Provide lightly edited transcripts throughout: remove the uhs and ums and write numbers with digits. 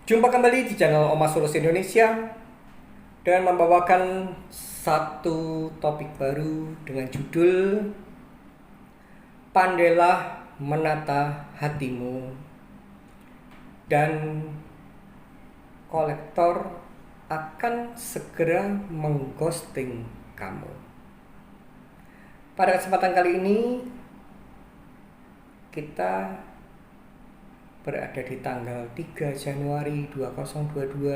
Jumpa kembali di channel Oma Solusi Indonesia dengan membawakan satu topik baru dengan judul Pandailah Menata Hatimu dan kolektor akan segera mengghosting kamu. Pada kesempatan kali ini kita berada di tanggal 3 Januari 2022,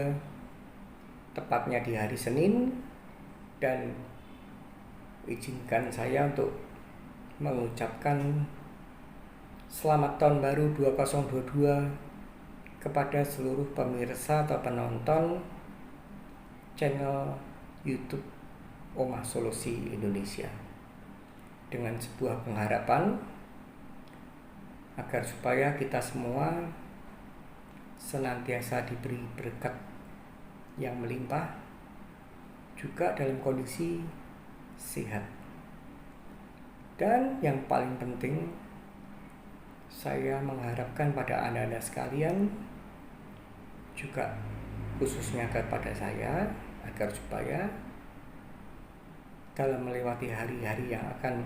tepatnya di hari Senin, dan izinkan saya untuk mengucapkan selamat tahun baru 2022 kepada seluruh pemirsa atau penonton channel YouTube Oma Solusi Indonesia, dengan sebuah pengharapan agar supaya kita semua senantiasa diberi berkat yang melimpah, juga dalam kondisi sehat. Dan yang paling penting, saya mengharapkan pada anda sekalian, juga khususnya kepada saya, agar supaya dalam melewati hari-hari yang akan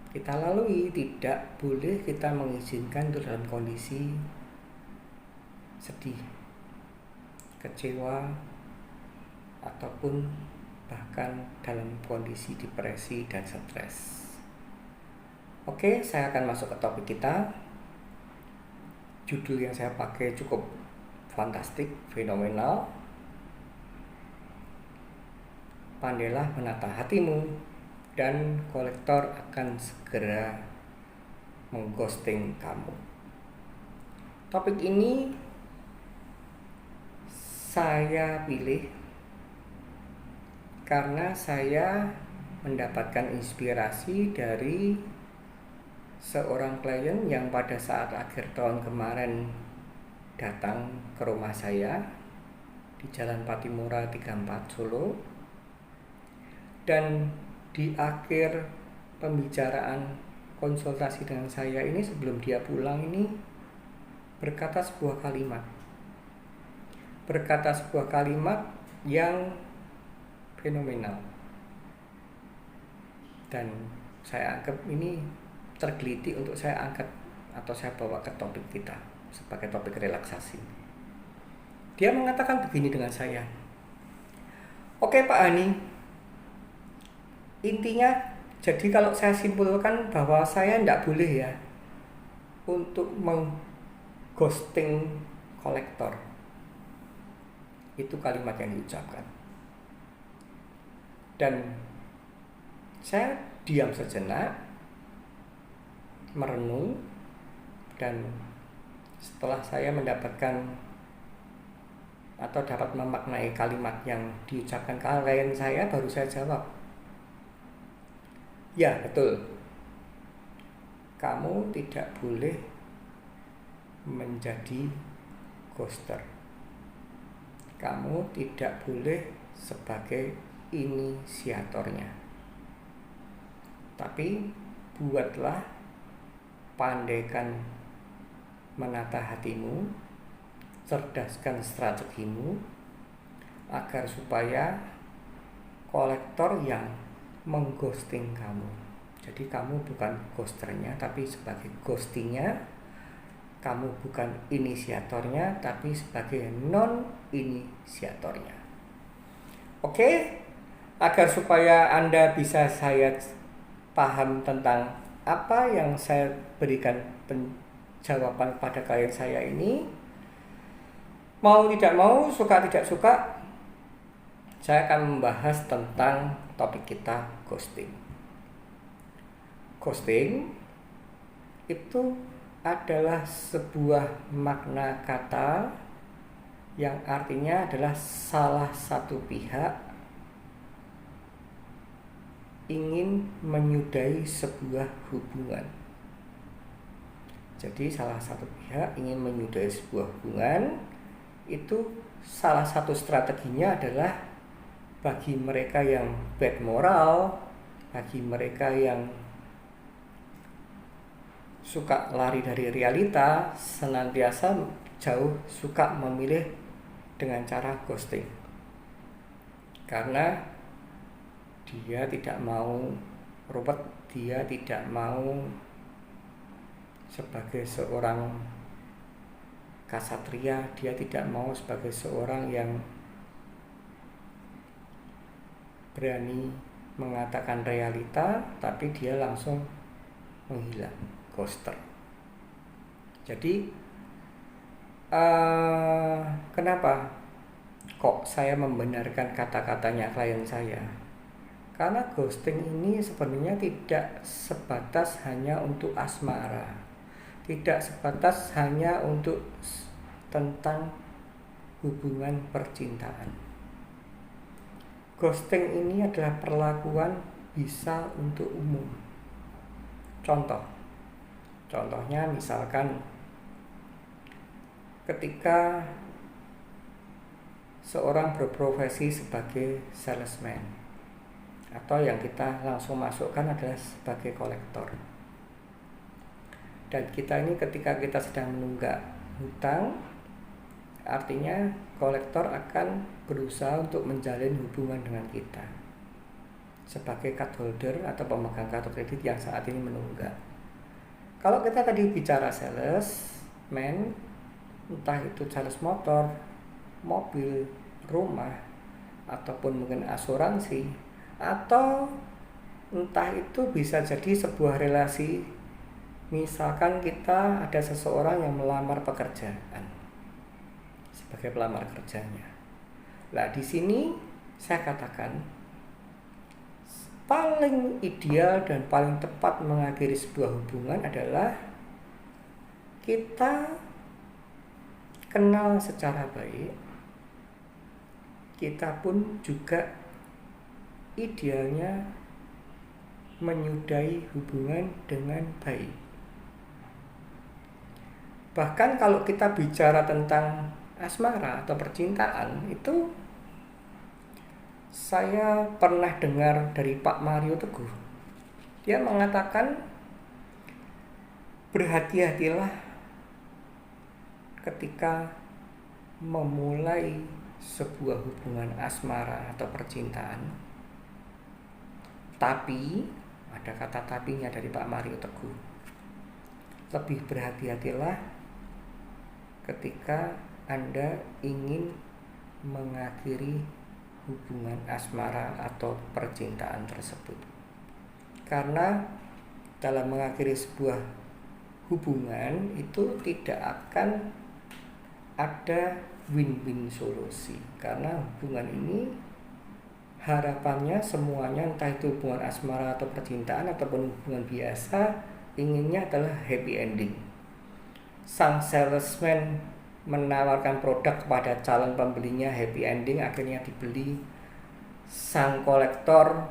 kita lalui, tidak boleh kita mengizinkan dalam kondisi sedih, kecewa, ataupun bahkan dalam kondisi depresi dan stres. Oke, saya akan masuk ke topik kita. Judul yang saya pakai cukup fantastik, fenomenal. Pandailah menata hatimu dan kolektor akan segera mengghosting kamu. Topik ini saya pilih karena saya mendapatkan inspirasi dari seorang klien yang pada saat akhir tahun kemarin datang ke rumah saya di Jalan Patimura 34 Solo, dan di akhir pembicaraan konsultasi dengan saya ini, sebelum dia pulang ini, berkata sebuah kalimat yang fenomenal, dan saya anggap ini tergelitik untuk saya angkat atau saya bawa ke topik kita sebagai topik relaksasi. Dia mengatakan begini dengan saya, "Oke Pak Hani, intinya jadi kalau saya simpulkan bahwa saya tidak boleh ya untuk mengghosting kolektor." Itu kalimat yang diucapkan, dan saya diam sejenak, merenung, dan setelah saya mendapatkan atau dapat memaknai kalimat yang diucapkan klien saya, baru saya jawab, "Ya betul, kamu tidak boleh menjadi ghoster. Kamu tidak boleh sebagai inisiatornya. Tapi buatlah, pandaikan menata hatimu, cerdaskan strategimu, agar supaya kolektor yang mengghosting kamu. Jadi kamu bukan ghosternya, tapi sebagai ghostingnya. Kamu bukan inisiatornya, tapi sebagai non-inisiatornya." Oke, agar supaya Anda bisa saya paham tentang apa yang saya berikan jawaban pada klien saya ini, mau tidak mau, suka tidak suka, saya akan membahas tentang topik kita, ghosting. Ghosting itu adalah sebuah makna kata yang artinya adalah salah satu pihak ingin menyudahi sebuah hubungan. Jadi salah satu pihak ingin menyudahi sebuah hubungan, itu salah satu strateginya adalah bagi mereka yang bad moral, bagi mereka yang suka lari dari realita, senantiasa jauh suka memilih dengan cara ghosting. Karena dia tidak mau ruwet, dia tidak mau sebagai seorang kasatria, dia tidak mau sebagai seorang yang berani mengatakan realita, tapi dia langsung menghilang, ghoster. Jadi kenapa kok saya membenarkan kata-katanya klien saya? Karena ghosting ini sebenarnya tidak sebatas hanya untuk asmara, tidak sebatas hanya untuk tentang hubungan percintaan. Ghosting ini adalah perlakuan bisa untuk umum. Contohnya misalkan ketika seorang berprofesi sebagai salesman, atau yang kita langsung masukkan adalah sebagai kolektor. Dan kita ini ketika kita sedang menunggak hutang, artinya kolektor akan berusaha untuk menjalin hubungan dengan kita sebagai card holder atau pemegang kartu kredit yang saat ini menunggak. Kalau kita tadi bicara salesman, entah itu sales motor, mobil, rumah, ataupun mungkin asuransi, atau entah itu bisa jadi sebuah relasi. Misalkan kita ada seseorang yang melamar pekerjaan sebagai pelamar kerjanya. Nah, di sini saya katakan paling ideal dan paling tepat mengakhiri sebuah hubungan adalah kita kenal secara baik, kita pun juga idealnya menyudahi hubungan dengan baik. Bahkan kalau kita bicara tentang asmara atau percintaan, itu saya pernah dengar dari Pak Mario Teguh. Dia mengatakan, berhati-hatilah ketika memulai sebuah hubungan asmara atau percintaan. Tapi, ada kata tapinya dari Pak Mario Teguh. Lebih berhati-hatilah ketika Anda ingin mengakhiri hubungan asmara atau percintaan tersebut. Karena dalam mengakhiri sebuah hubungan itu tidak akan ada win-win solusi. Karena hubungan ini harapannya semuanya, entah itu hubungan asmara atau percintaan ataupun hubungan biasa, inginnya adalah happy ending. Sang salesman menawarkan produk kepada calon pembelinya, happy ending, akhirnya dibeli. Sang kolektor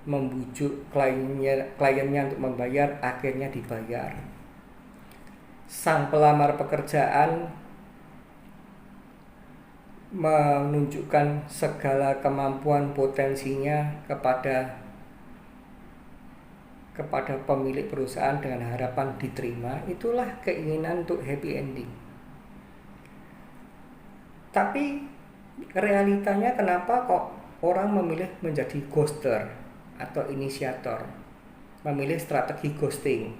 membujuk kliennya untuk membayar, akhirnya dibayar. Sang pelamar pekerjaan menunjukkan segala kemampuan potensinya kepada pemilik perusahaan dengan harapan diterima. Itulah keinginan untuk happy ending. Tapi realitanya kenapa kok orang memilih menjadi ghoster atau inisiator, memilih strategi ghosting,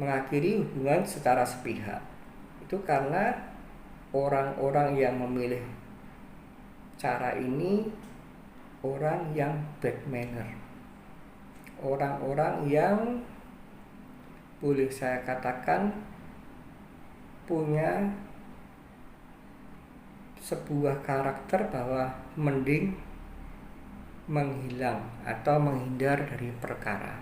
mengakhiri hubungan secara sepihak? Itu karena orang-orang yang memilih cara ini orang yang bad manner, orang-orang yang boleh saya katakan punya sebuah karakter bahwa mending menghilang atau menghindar dari perkara.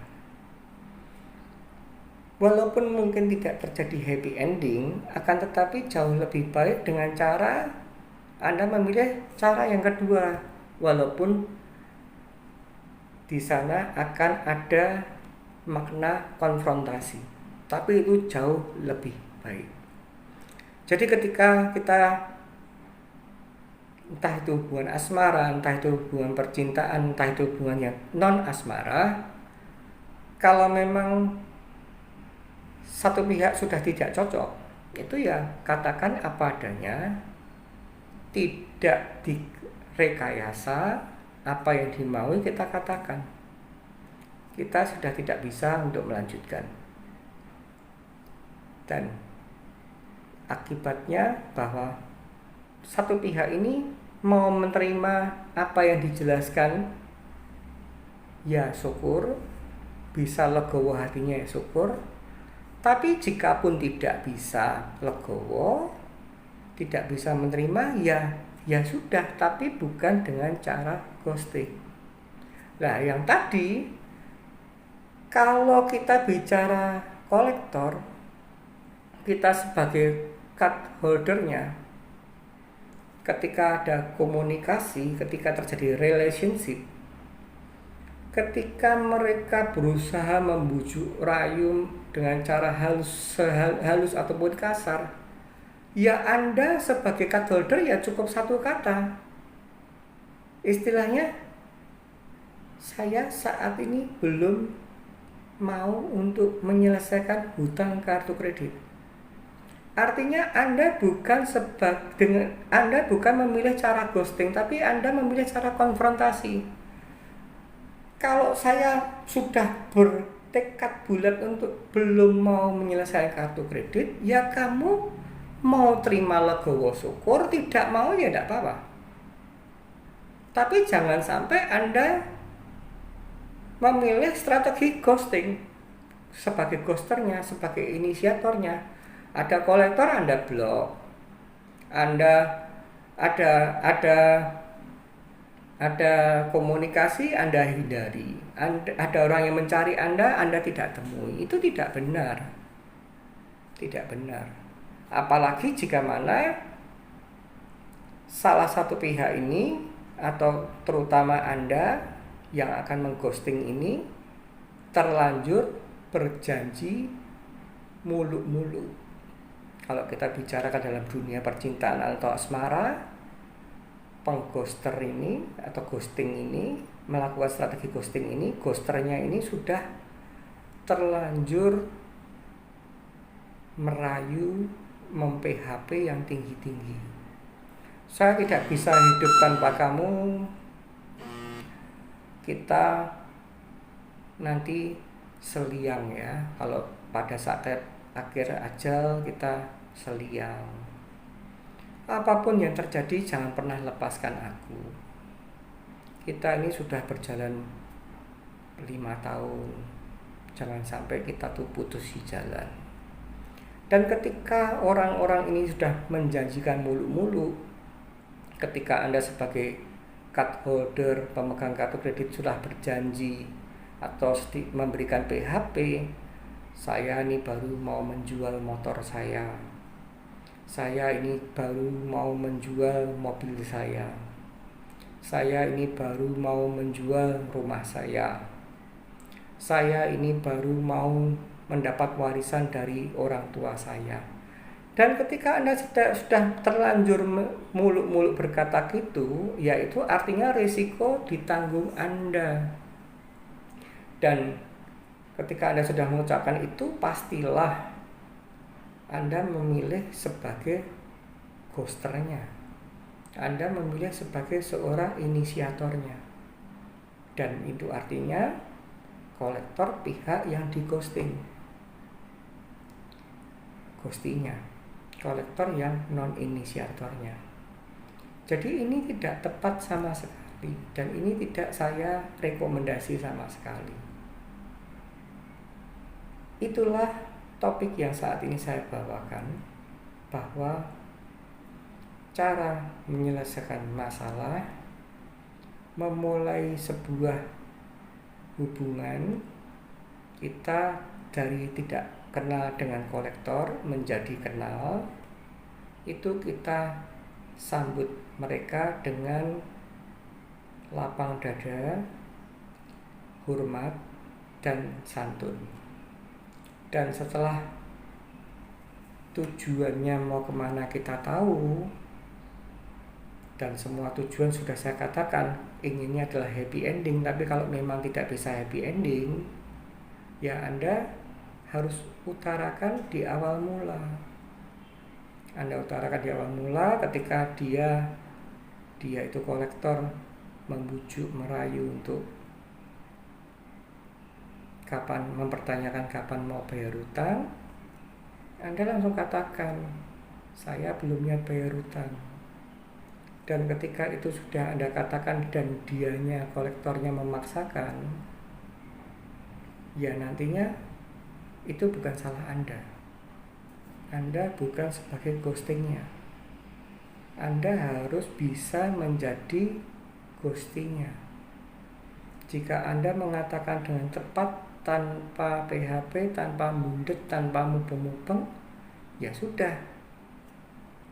Walaupun mungkin tidak terjadi happy ending, akan tetapi jauh lebih baik dengan cara Anda memilih cara yang kedua, walaupun di sana akan ada makna konfrontasi, tapi itu jauh lebih baik. Jadi ketika kita entah itu hubungan asmara, entah itu hubungan percintaan, entah itu hubungan yang non asmara, kalau memang satu pihak sudah tidak cocok, itu ya katakan apa adanya, tidak direkayasa, apa yang dimaui kita katakan. Kita sudah tidak bisa untuk melanjutkan. Dan akibatnya bahwa satu pihak ini mau menerima apa yang dijelaskan, ya syukur, bisa legowo hatinya ya syukur. Tapi jika pun tidak bisa legowo, tidak bisa menerima, ya sudah, tapi bukan dengan cara ghosting. Nah, yang tadi kalau kita bicara kolektor, kita sebagai card holdernya, ketika ada komunikasi, ketika terjadi relationship, ketika mereka berusaha membujuk rayu dengan cara halus ataupun kasar, ya Anda sebagai card holder ya cukup satu kata. Istilahnya, saya saat ini belum mau untuk menyelesaikan hutang kartu kredit. Artinya Anda bukan memilih cara ghosting, tapi Anda memilih cara konfrontasi. Kalau saya sudah bertekad bulat untuk belum mau menyelesaikan kartu kredit, ya kamu mau terima legowo syukur, tidak mau ya tidak apa-apa. Tapi jangan sampai Anda memilih strategi ghosting sebagai ghosternya, sebagai inisiatornya. Ada kolektor Anda blok, Anda ada komunikasi Anda hindari, ada orang yang mencari Anda tidak temui. Itu tidak benar. Tidak benar. Apalagi jika mana salah satu pihak ini atau terutama Anda yang akan mengghosting ini terlanjur berjanji muluk-muluk. Kalau kita bicarakan dalam dunia percintaan atau asmara, pengghoster ini atau ghosting ini, melakukan strategi ghosting ini, ghosternya ini sudah terlanjur merayu, mem-PHP yang tinggi-tinggi. Saya tidak bisa hidup tanpa kamu, kita nanti seliang ya, kalau pada saat akhir ajal kita seliang. Apapun yang terjadi jangan pernah lepaskan aku. Kita ini sudah berjalan 5 tahun, jangan sampai kita tuh putus di jalan. Dan ketika orang-orang ini sudah menjanjikan muluk-muluk, ketika Anda sebagai card holder, pemegang kartu kredit sudah berjanji atau memberikan PHP, saya ini baru mau menjual motor saya ini baru mau menjual mobil saya ini baru mau menjual rumah saya ini baru mau mendapat warisan dari orang tua saya. Dan ketika Anda sudah terlanjur muluk-muluk berkata gitu, yaitu artinya risiko ditanggung Anda. Dan ketika Anda sudah mengucapkan itu, pastilah Anda memilih sebagai ghosternya. Anda memilih sebagai seorang inisiatornya. Dan itu artinya kolektor pihak yang di ghostingnya. Kolektor yang non-inisiatornya. Jadi ini tidak tepat sama sekali. Dan ini tidak saya rekomendasi sama sekali. Itulah topik yang saat ini saya bawakan, bahwa cara menyelesaikan masalah, memulai sebuah hubungan kita dari tidak kenal dengan kolektor menjadi kenal, itu kita sambut mereka dengan lapang dada, hormat, dan santun. Dan setelah tujuannya mau kemana kita tahu, dan semua tujuan sudah saya katakan, inginnya adalah happy ending. Tapi kalau memang tidak bisa happy ending, ya Anda harus utarakan di awal mula. Anda utarakan di awal mula ketika dia itu kolektor, membujuk, merayu untuk mempertanyakan kapan mau bayar hutang. Anda langsung katakan, saya belum niat bayar hutang. Dan ketika itu sudah Anda katakan dan dianya, kolektornya memaksakan, ya nantinya itu bukan salah Anda. Anda bukan sebagai ghostingnya. Anda harus bisa menjadi ghostingnya. Jika Anda mengatakan dengan tepat, tanpa PHP, tanpa mundet, tanpa mubeng-mubeng, ya sudah.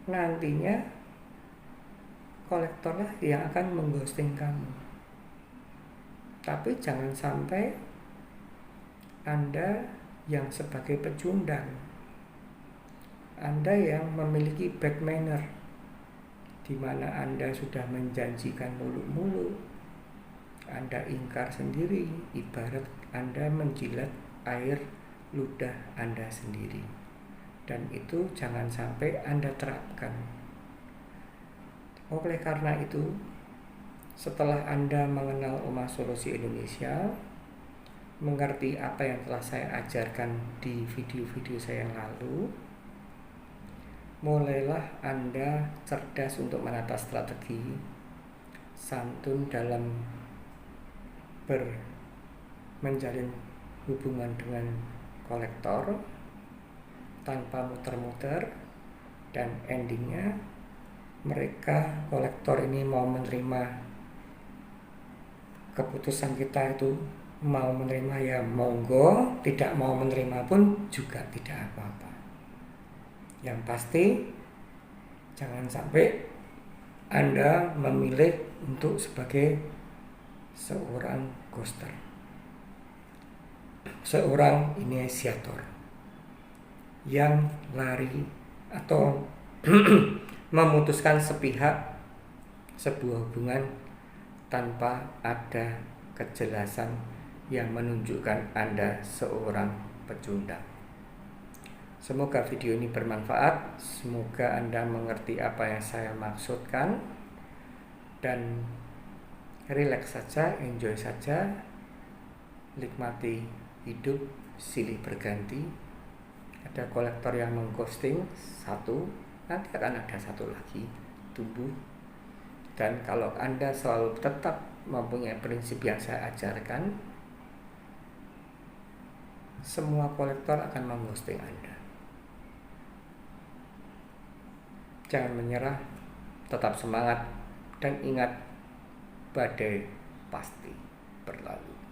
Nantinya kolektorlah yang akan mengghosting kamu. Tapi jangan sampai Anda yang sebagai pecundang, Anda yang memiliki bad manner, di mana Anda sudah menjanjikan muluk-muluk, Anda ingkar sendiri, ibarat Anda menjilat air ludah Anda sendiri. Dan itu jangan sampai Anda terapkan. Oleh karena itu, setelah Anda mengenal Oma Solusi Indonesia, mengerti apa yang telah saya ajarkan di video-video saya yang lalu, mulailah Anda cerdas untuk menata strategi, santun dalam menjalin hubungan dengan kolektor tanpa muter-muter, dan endingnya mereka kolektor ini mau menerima keputusan kita itu, mau menerima ya monggo, tidak mau menerima pun juga tidak apa-apa. Yang pasti jangan sampai Anda memilih untuk sebagai seorang ghoster, seorang inisiator yang lari atau memutuskan sepihak sebuah hubungan tanpa ada kejelasan yang menunjukkan Anda seorang pecundang. Semoga video ini bermanfaat, semoga Anda mengerti apa yang saya maksudkan, dan relax saja, enjoy saja, nikmati hidup silih berganti. Ada kolektor yang mengghosting satu, nanti akan ada satu lagi tumbuh. Dan kalau Anda selalu tetap mempunyai prinsip yang saya ajarkan, semua kolektor akan mengghosting Anda. Jangan menyerah, tetap semangat, dan ingat, badai pasti berlalu.